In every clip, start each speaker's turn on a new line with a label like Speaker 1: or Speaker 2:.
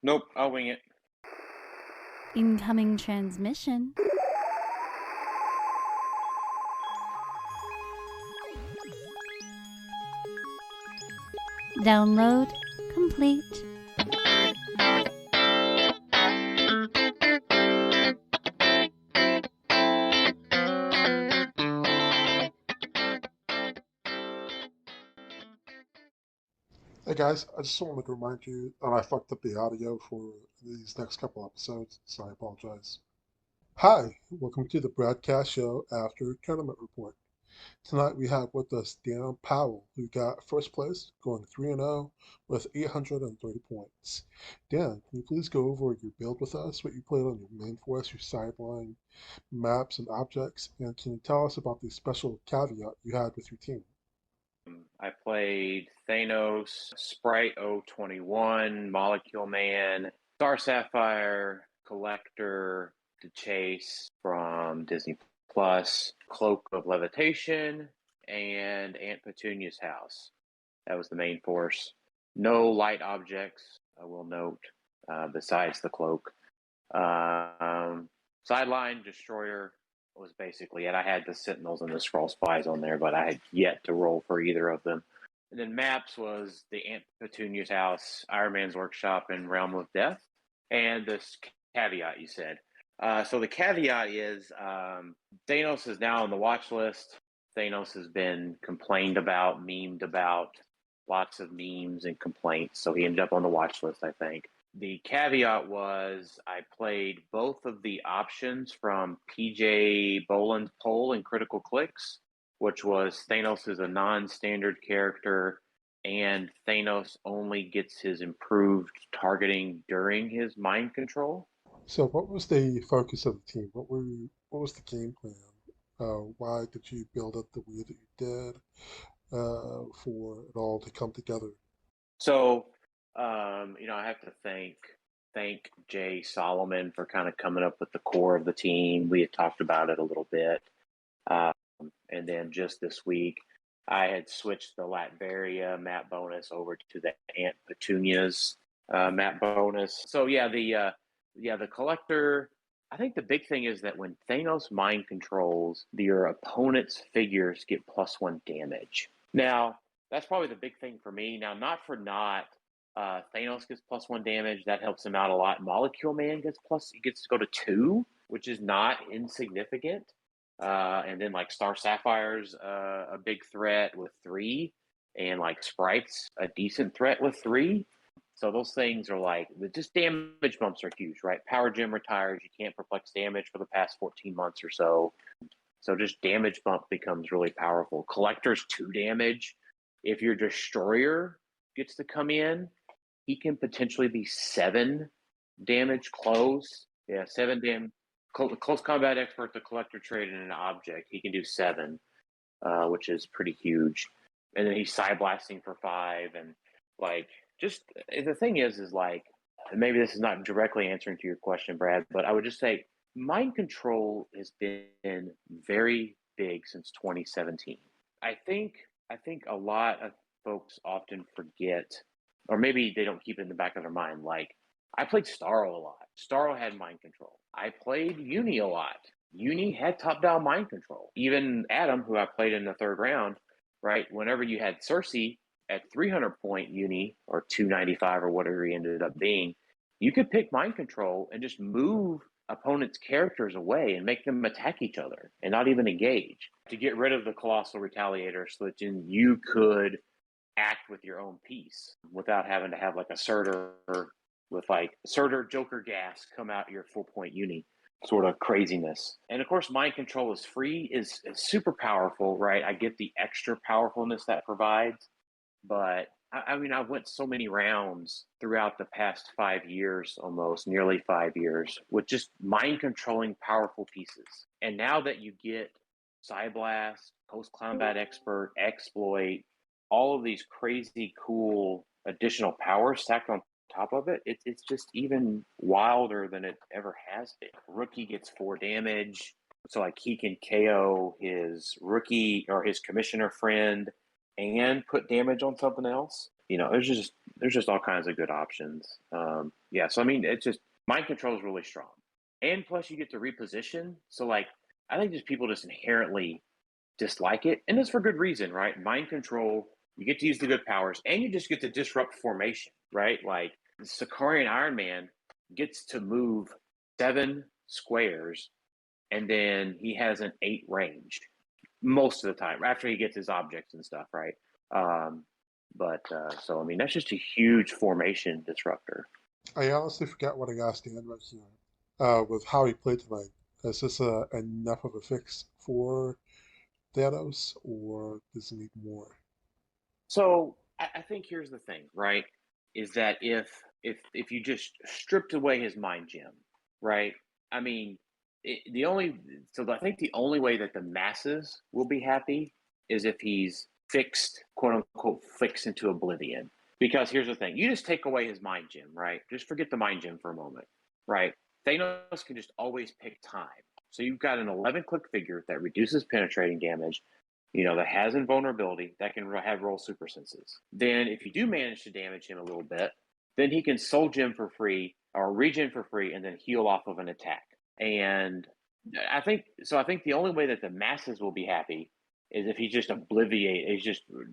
Speaker 1: Nope, I'll wing it.
Speaker 2: Incoming transmission. Download complete.
Speaker 3: Hey guys, I just wanted to remind you that I fucked up the audio for these next couple episodes, so I apologize. Hi, welcome to the Bradcast Show after tournament report. Tonight we have with us Don Powell, who got first place, going 3-0 with 830 points. Dan, can you please go over your build with us, what you played on your main force, your sideline, maps, and objects, and can you tell us about the special caveat you had with your team?
Speaker 1: I played Thanos, Sprite 021, Molecule Man, Star Sapphire, Collector, The Chase from Disney Plus, Cloak of Levitation, and Aunt Petunia's house. That was the main force. No light objects, I will note, besides the cloak. Sideline, Destroyer was basically it. I had the Sentinels and the Skrull Spies on there, but I had yet to roll for either of them. And then maps was the Aunt Petunia's house, Iron Man's workshop, and Realm of Death. And this caveat you said. So the caveat is Thanos is now on the watch list. Thanos has been complained about, memed about, lots of memes and complaints. So he ended up on the watch list, I think. The caveat was I played both of the options from PJ Boland's poll in Critical Clicks, which was Thanos is a non-standard character and Thanos only gets his improved targeting during his mind control.
Speaker 3: So, what was the focus of the team? What was the game plan? Why did you build it the way that you did for it all to come together?
Speaker 1: So, I have to thank Jay Solomon for kind of coming up with the core of the team. We had talked about it a little bit. And then just this week, I had switched the Latveria map bonus over to the Aunt Petunia's map bonus. So the collector. I think the big thing is that when Thanos mind controls, your opponent's figures get +1 damage. Now, that's probably the big thing for me. Now, not for not, Thanos gets +1 damage. That helps him out a lot. Molecule Man gets to go to 2, which is not insignificant. And then like Star Sapphire's a big threat with 3, and like Sprite's a decent threat with 3. So those things are like, just damage bumps are huge, right? Power Gem retires, you can't perplex damage for the past 14 months or so. So just damage bump becomes really powerful. Collector's 2 damage. If your Destroyer gets to come in, he can potentially be 7 damage close. Yeah, 7 damage. Close combat expert, the collector trait in an object. He can do 7, which is pretty huge. And then he's side blasting for 5. And like, just the thing is like, maybe this is not directly answering to your question, Brad, but I would just say mind control has been very big since 2017. I think a lot of folks often forget, or maybe they don't keep it in the back of their mind. Like, I played Starro a lot. Starro had mind control. I played Uni a lot. Uni had top-down mind control. Even Adam, who I played in the 3rd round, right? Whenever you had Cersei at 300-point Uni, or 295 or whatever he ended up being, you could pick mind control and just move opponents' characters away and make them attack each other and not even engage to get rid of the Colossal Retaliator so that you could act with your own piece without having to have like a Surtur with like Surtur Joker gas come out your 4-point Uni sort of craziness. And of course, mind control is free, is super powerful, right? I get the extra powerfulness that provides, but I mean, I went so many rounds throughout the past 5 years, almost nearly 5 years, with just mind controlling powerful pieces. And now that you get Psyblast, Post Combat Expert, Exploit, all of these crazy cool additional powers stacked on top of it, it's just even wilder than it ever has been. Rookie gets 4 damage, so like he can KO his rookie or his commissioner friend and put damage on something else. there's just all kinds of good options. Yeah, so I mean, it's just mind control is really strong, and plus you get to reposition. So like, I think just people just inherently dislike it, and it's for good reason, right? Mind control, you get to use the good powers, and you just get to disrupt formation, right? Like the Sakarian Iron Man gets to move 7 squares, and then he has an 8 range most of the time after he gets his objects and stuff, right? Um, so I mean, that's just a huge formation disruptor.
Speaker 3: I honestly forgot what I asked Dan right here with how he played tonight. Is this enough of a fix for Thanos, or does he need more?
Speaker 1: So I think here's the thing, right? Is that if you just stripped away his mind gem, right? I mean, the only so I think the only way that the masses will be happy is if he's fixed, quote unquote, fixed into oblivion. Because here's the thing: you just take away his mind gem, right? Just forget the mind gem for a moment, right? Thanos can just always pick time. So you've got an 11-click figure that reduces penetrating damage, that has invulnerability, that can have roll super senses. Then, if you do manage to damage him a little bit, then he can soul gem for free or regen for free and then heal off of an attack. And I think so. I think the only way that the masses will be happy is if he's just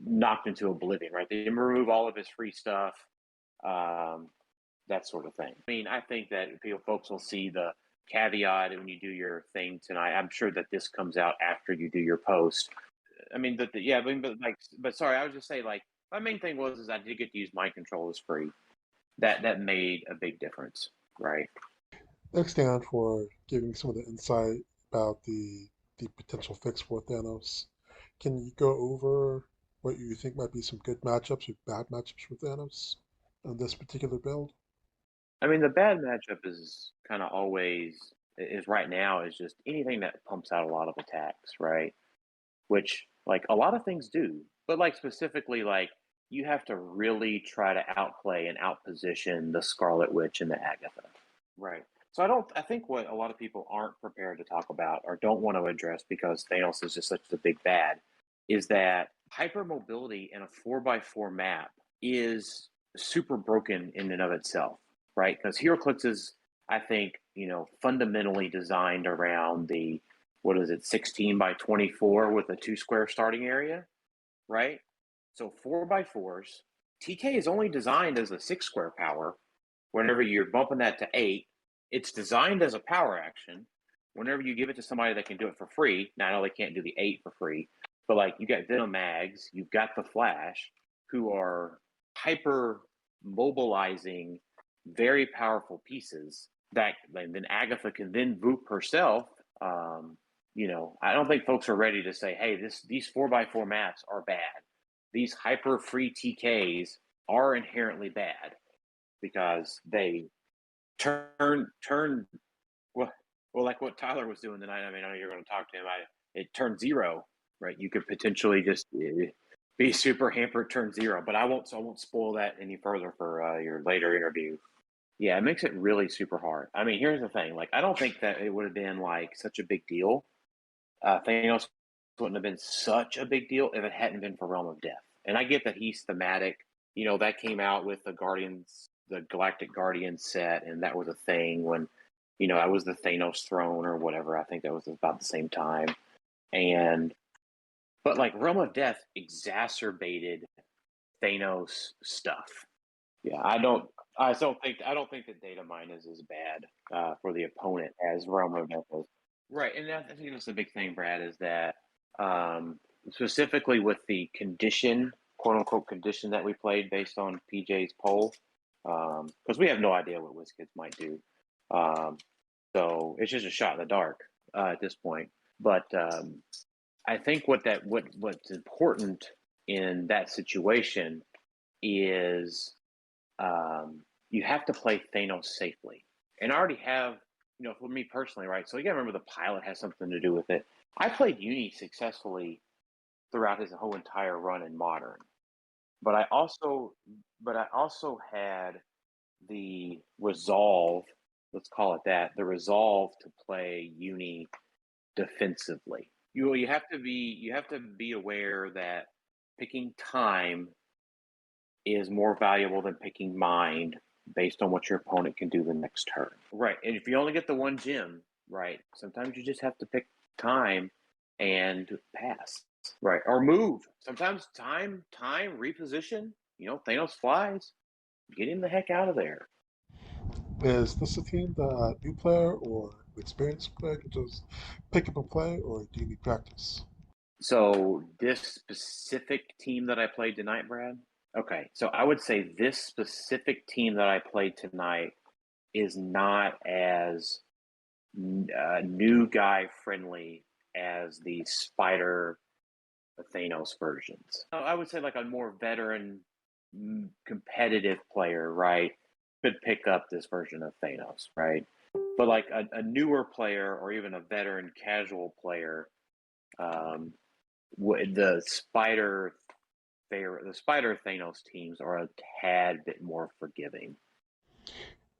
Speaker 1: knocked into oblivion, right? They remove all of his free stuff, that sort of thing. I mean, I think that folks will see the caveat when you do your thing tonight. I'm sure that this comes out after you do your post. I mean, but sorry, I was just saying, like, my main thing was I did get to use mind control as free. That made a big difference, right?
Speaker 3: Thanks, Dan, for giving some of the insight about the potential fix for Thanos. Can you go over what you think might be some good matchups or bad matchups for Thanos on this particular build?
Speaker 1: I mean, the bad matchup is kind of always is right now is just anything that pumps out a lot of attacks, right? Which like a lot of things do, but like specifically like you have to really try to outplay and outposition the Scarlet Witch and the Agatha, right? So I think what a lot of people aren't prepared to talk about or don't want to address because Thanos is just such a big bad is that hypermobility in a 4x4 map is super broken in and of itself, right? Because HeroClix is, I think, fundamentally designed around the what is it, 16 by 24 with a 2 square starting area, right? So 4x4s, TK is only designed as a 6 square power. Whenever you're bumping that to 8, it's designed as a power action. Whenever you give it to somebody that can do it for free, now I know they can't do the 8 for free, but like you got Venom Mags, you've got the Flash, who are hyper mobilizing, very powerful pieces that then Agatha can then Voop herself. I don't think folks are ready to say, hey, these 4x4 maps are bad. These hyper free TKs are inherently bad because they turn well, like what Tyler was doing tonight. I mean, I know you're going to talk to him. It turned 0, right? You could potentially just be super hampered, turn 0, but I won't spoil that any further for your later interview. Yeah, it makes it really super hard. I mean, here's the thing. Like, I don't think that it would have been like such a big deal. Thanos wouldn't have been such a big deal if it hadn't been for Realm of Death. And I get that he's thematic. That came out with the Galactic Guardians set, and that was a thing when, I was the Thanos throne or whatever. I think that was about the same time. But like Realm of Death exacerbated Thanos stuff. Yeah, I don't think that data mine is as bad for the opponent as Realm of Death is. Right, and I think that's the big thing, Brad, is that specifically with the condition, quote unquote condition that we played based on PJ's poll, because we have no idea what WizKids might do. So it's just a shot in the dark at this point. But I think what's important in that situation is you have to play Thanos safely. And I already have, for me personally, right? So you gotta remember the pilot has something to do with it. I played Uni successfully throughout his whole entire run in Modern, but I also had the resolve. Let's call it that. The resolve to play Uni defensively. You have to be aware that picking time is more valuable than picking mind based on what your opponent can do the next turn. Right. And if you only get the one gem, right, sometimes you just have to pick time and pass. Right. Or move. Sometimes time, reposition. Thanos flies. Get him the heck out of there.
Speaker 3: Is this a team that new player or experienced player can just pick up and play, or do you need practice?
Speaker 1: So this specific team that I played tonight, Brad? Okay, so I would say this specific team that I played tonight is not as new guy friendly as the Spider Thanos versions. I would say like a more veteran competitive player, right, could pick up this version of Thanos, right? But like a newer player or even a veteran casual player, the Spider Thanos teams are a tad bit more forgiving.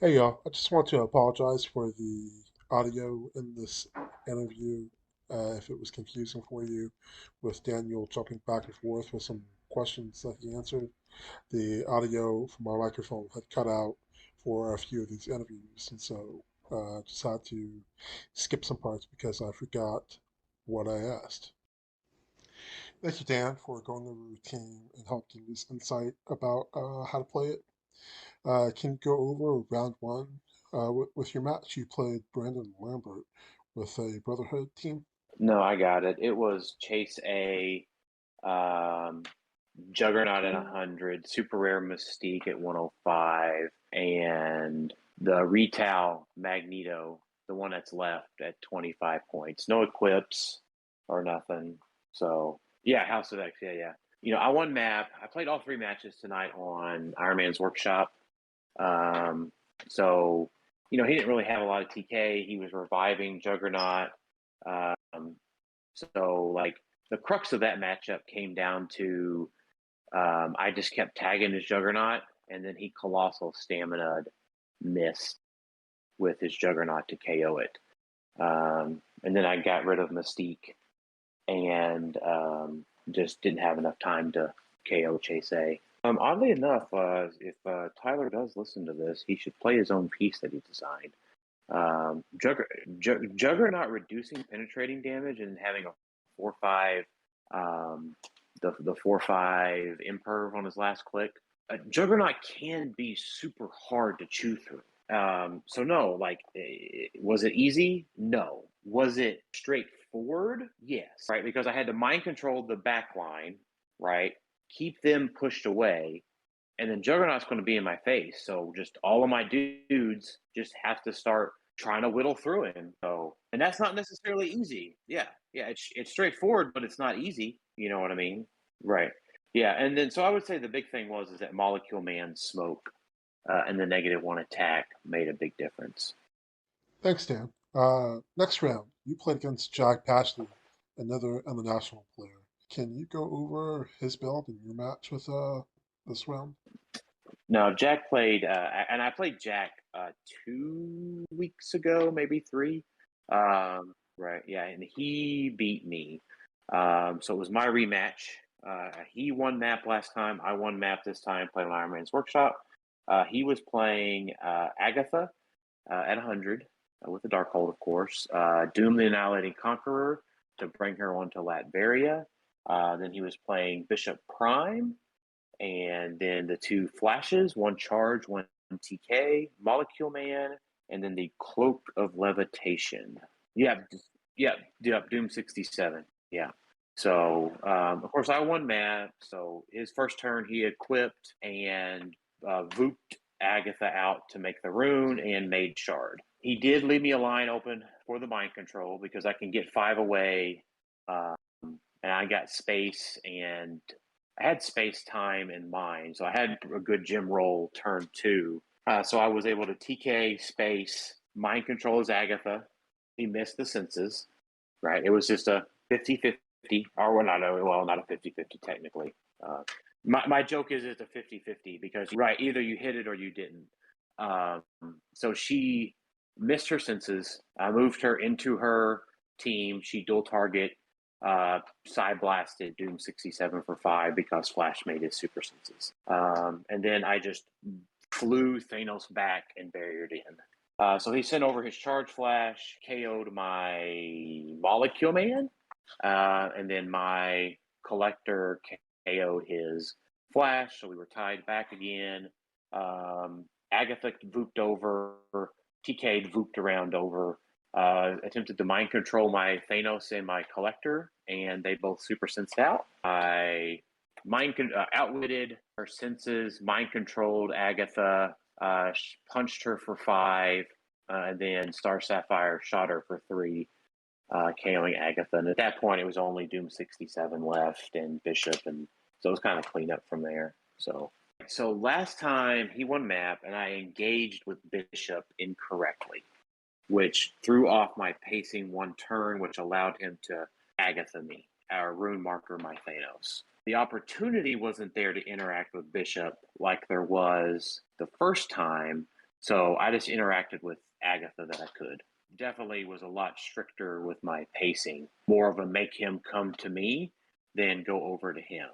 Speaker 3: Hey y'all, I just want to apologize for the audio in this interview if it was confusing for you, with Daniel jumping back and forth with some questions that he answered. The audio from my microphone had cut out for a few of these interviews, and so I just had to skip some parts because I forgot what I asked. Thank you, Dan, for going over the routine and helping us insight about how to play it. Can you go over round one? With your match, you played Brandon Lambert with a Brotherhood team.
Speaker 1: No, I got it. It was Chase A, um, Juggernaut at 100, Super Rare Mystique at 105, and the Retail Magneto, the one that's left, at 25 points. No equips or nothing. So, yeah, House of X, yeah. I won map. I played all 3 matches tonight on Iron Man's Workshop. So, he didn't really have a lot of TK. He was reviving Juggernaut. So, like, the crux of that matchup came down to I just kept tagging his Juggernaut, and then he Colossal Stamina'd missed with his Juggernaut to KO it. And then I got rid of Mystique and just didn't have enough time to KO Chase A. Oddly enough, if Tyler does listen to this, he should play his own piece that he designed. Juggernaut reducing penetrating damage and having a 4/5, the 4/5 imperv on his last click. Juggernaut can be super hard to chew through. So no, like, was it easy? No. Was it straightforward? Yes, right? Because I had to mind control the back line, right? Keep them pushed away, and then Juggernaut's going to be in my face. So just all of my dudes just have to start trying to whittle through him. So, and that's not necessarily easy. Yeah. It's straightforward, but it's not easy. You know what I mean? Right. Yeah. And then, so I would say the big thing is that Molecule Man smoke and the -1 attack made a big difference.
Speaker 3: Thanks, Dan. Next round, you played against Jack Bashley, another international player. Can you go over his build in your match with this round?
Speaker 1: No, Jack played, and I played Jack 2 weeks ago, maybe 3. Right, yeah, and he beat me. So it was my rematch. He won map last time. I won map this time, playing on Iron Man's Workshop. He was playing Agatha at 100 with the Darkhold, of course. Doom the Annihilating Conqueror to bring her onto Latveria. Then he was playing Bishop Prime, and then the 2 flashes, 1 charge, 1 TK, Molecule Man, and then the Cloak of Levitation. Yeah, Doom 67. Yeah. So, of course, I won map. So his first turn, he equipped and vooped Agatha out to make the rune and made shard. He did leave me a line open for the mind control because I can get 5 away, and I got space, and I had space, time, and mind. So I had a good gem roll turn 2. So I was able to TK space, mind control as Agatha. He missed the senses, right? It was just a 50-50, or not a 50-50 technically. My joke is it's a 50-50 because, right, either you hit it or you didn't. So she missed her senses. I moved her into her team. She dual target side blasted Doom 67 for 5 because Flash made his super senses. And then I just flew Thanos back and barriered in. So he sent over his charge flash, KO'd my Molecule Man, and then my collector KO'd his flash, so we were tied back again. Agatha vooped over, TK'd vooped around over, attempted to mind control my Thanos and my collector, and they both super sensed out. I outwitted her senses, mind controlled Agatha, punched her for 5, and then Star Sapphire shot her for 3, KOing Agatha. And at that point, it was only Doom 67 left and Bishop, and so it was kind of clean up from there. So last time he won map, and I engaged with Bishop incorrectly, which threw off my pacing 1 turn, which allowed him to Agatha me, or rune marker my Thanos. The opportunity wasn't there to interact with Bishop like there was the first time, so I just interacted with Agatha that I could. Definitely was a lot stricter with my pacing, more of a make him come to me than go over to him.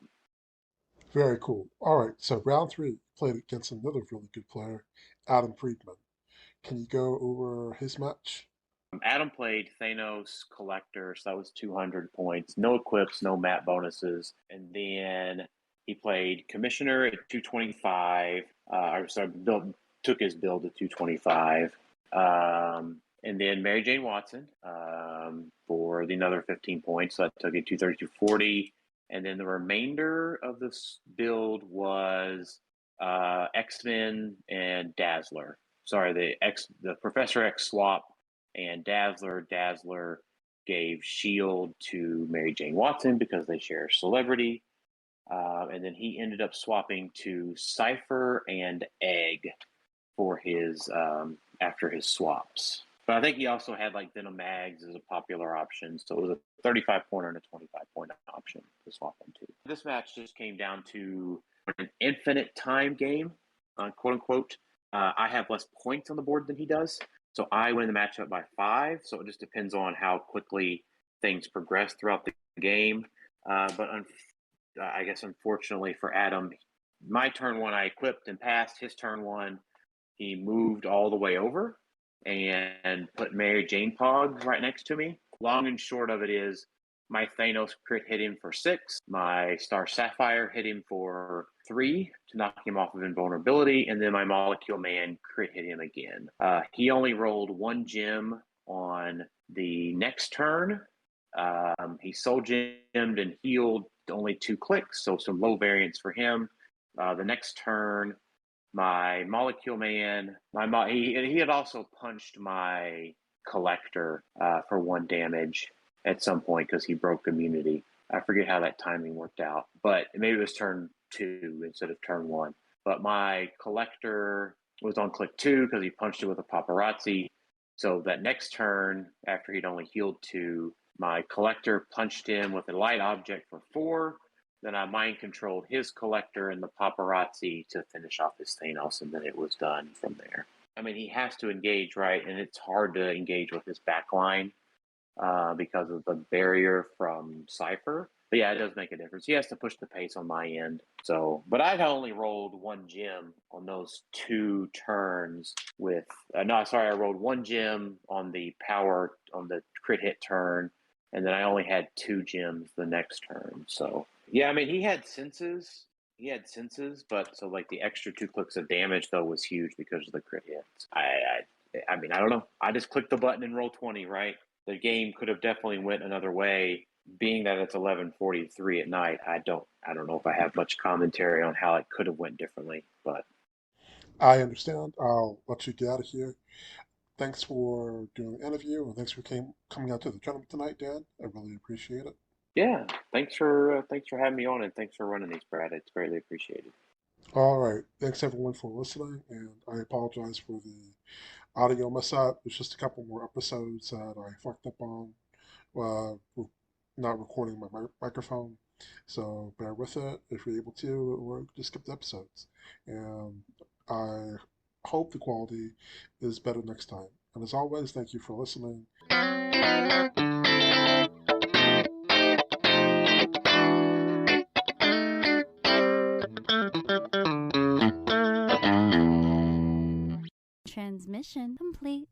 Speaker 3: Very cool. All right, so round 3 played against another really good player, Adam Friedman. Can you go over his match?
Speaker 1: Adam played Thanos Collector, so that was 200 points. No equips, no map bonuses. And then he played Commissioner at 225. Took his build to 225. And then Mary Jane Watson for another 15 points. So that took it 230, 240. And then the remainder of this build was X-Men and Dazzler. Sorry, the Professor X swap and Dazzler. Dazzler gave Shield to Mary Jane Watson because they share a celebrity. And then he ended up swapping to Cypher and Egg for his after his swaps. But I think he also had like Venom Mags as a popular option. So it was a 35-pointer and a 25-point option to swap into. This match just came down to an infinite time game, quote unquote. I have less points on the board than he does. So I win the matchup by 5. So it just depends on how quickly things progress throughout the game. I guess unfortunately for Adam, my turn 1 I equipped and passed. His turn 1, he moved all the way over and put Mary Jane Pogs right next to me. Long and short of it is, my Thanos crit hit him for 6. My Star Sapphire hit him for 3 to knock him off of invulnerability. And then my Molecule Man crit hit him again. He only rolled 1 gem on the next turn. He soul gemmed and healed only 2 clicks, so some low variance for him. The next turn, my Molecule Man, he had also punched my Collector for 1 damage at some point because he broke immunity. I forget how that timing worked out, but maybe it was turn 2 instead of turn 1. But my Collector was on click 2 because he punched it with a paparazzi. So that next turn, after he'd only healed 2, my Collector punched him with a light object for 4. Then I mind controlled his Collector and the paparazzi to finish off his Thanos, and then it was done from there. I mean, he has to engage, right? And it's hard to engage with his backline because of the barrier from Cypher. But yeah, it does make a difference. He has to push the pace on my end. So, but I'd only rolled 1 gem on those 2 turns with, I rolled 1 gem on the power, on the crit hit turn, and then I only had 2 gems the next turn. So, yeah, I mean, he had senses, but so like the extra 2 clicks of damage though was huge because of the crit hits. I mean, I don't know. I just clicked the button and roll 20, right? The game could have definitely went another way. Being that it's 11:43 at night, I don't know if I have much commentary on how it could have went differently, but
Speaker 3: I understand. I'll let you get out of here. Thanks for doing the interview, and thanks for coming out to the tournament tonight, Dan. I really appreciate it.
Speaker 1: yeah, thanks for having me on, and thanks for running these, Brad. It's greatly appreciated.
Speaker 3: All right. Thanks everyone for listening, and I apologize for the audio mess up. It's just a couple more episodes that I fucked up on, not recording my microphone. So bear with it if you're able to, or just skip the episodes. And I hope the quality is better next time. And as always, thank you for listening.
Speaker 2: Mission complete.